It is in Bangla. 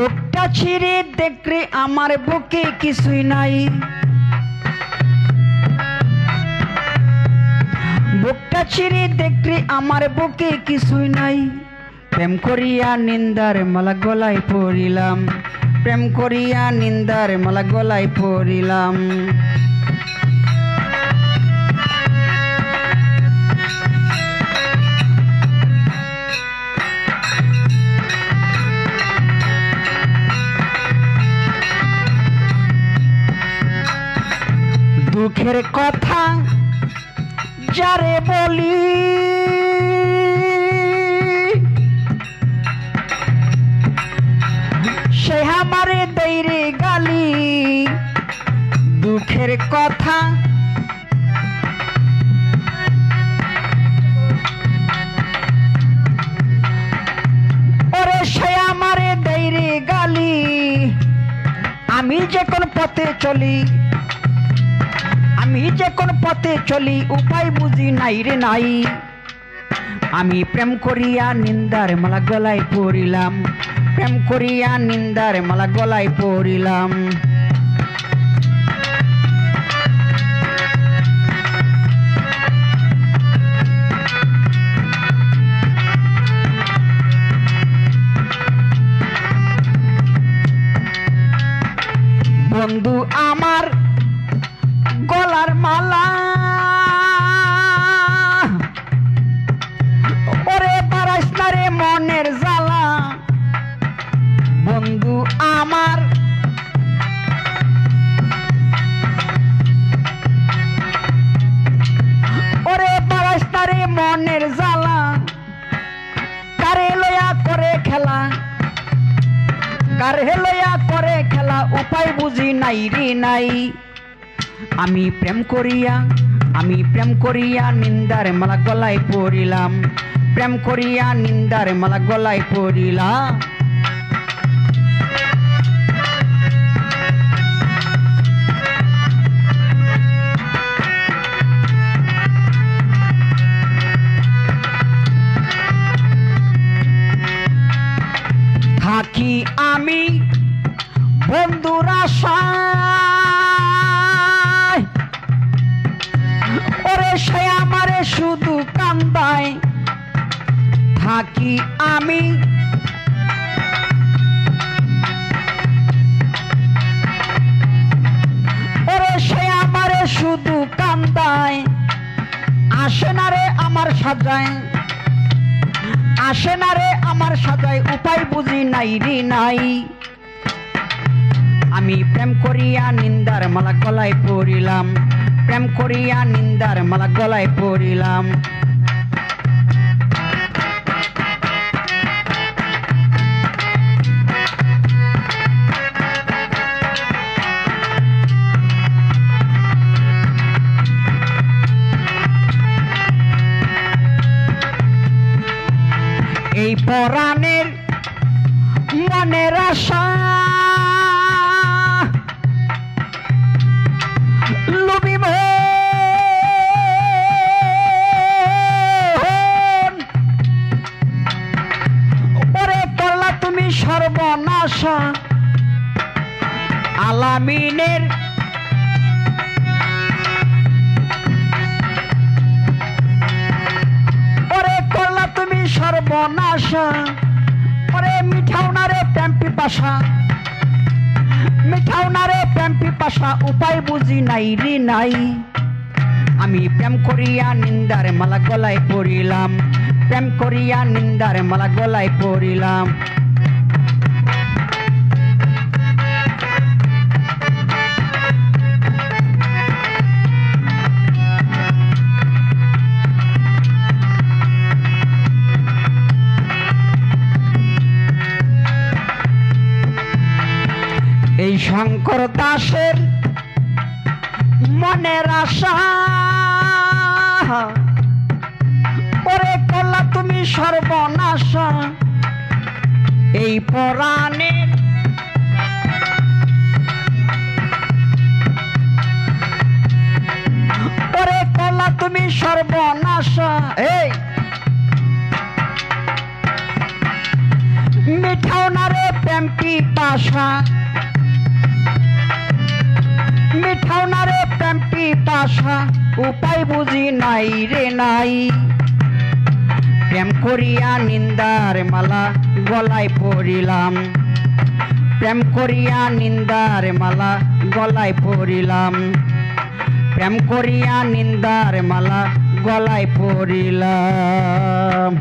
বুকটা ছিঁড়ে দেখরে আমার বুকে কিছুই নাই, বুকটা ছিঁড়ে দেখরে আমার বুকে কিছুই নাই। প্রেম করিয়া নিন্দার মালা গলায় পড়িলাম, প্রেম করিয়া নিন্দার মালা গলায় পড়িলাম। দুঃখের কথা যারে বলি সে আমারে দেইরে গালি, দুঃখের কথা ওরে সে আমারে দেইরে গালি। আমি যে কোন পথে চলি, আমি যে কোন পথে চলি উপায় বুঝি নাই রে নাই। আমি প্রেম করিয়া নিন্দার মালা গলায় পড়িলাম, প্রেম করিয়া নিন্দার মালা গলায় পড়িলাম। বন্ধু আমার গলার মালা ওরে বারাইস না রে মনের জ্বালা। বন্ধু আমার ওরে বারাইস না রে মনের জ্বালা। কারে লয়া করে খেলা, কারে লয়া করে খেলা উপায় বুঝি নাই রে নাই। আমি প্রেম করিয়া, আমি প্রেম করিয়া নিন্দার মালা গলায় পড়িলাম, প্রেম করিয়া নিন্দার মালা গলায় পড়িলাম। থাকি আমি বন্ধুর আশায় ওরে সে আমারে শুধু কান্দায়। থাকি আমি ওরে সে আমারে শুধু কান্দায়। আসে না রে আমার সাজায়, আসে না রে আমার সাজায় উপায় বুঝি নাই রে নাই। আমি প্রেম করিয়া নিন্দার মালা গলায় পড়িলাম, প্রেম করিয়া নিন্দার মালা গলায় পড়িলাম। এই পরাণের মনের আশা লুবিব ওরে করলা তুমি সর্বনাশা। আলামিনের ওরে করলা তুমি সর্বনাশা। ওরে মিঠাও না রে প্রেম পিপাসা, মিঠাও না রে প্রেম পিপাসা উপায় বুঝি নাই রে নাই। আমি প্রেম করিয়া নিন্দার মালা গলায় পড়িলাম, প্রেম করিয়া নিন্দার মালা গলায় পড়িলাম। এই শঙ্কর দাসের মনের আশা ওরে করলা তুমি সর্বনাশা। এই পরাণে ওরে করলা তুমি সর্বনাশা। এই মিঠাও না রে প্রেম প্রেম পিপাসা, মিঠাও না রে প্রেম পিপাসা, উপায় বুঝি নাই রে নাই। প্রেম করিয়া নিন্দার মালা গলায় পরিলাম, প্রেম করিয়া নিন্দার মালা গলায় পরিলাম, প্রেম করিয়া নিন্দার মালা গলায় পরিলাম।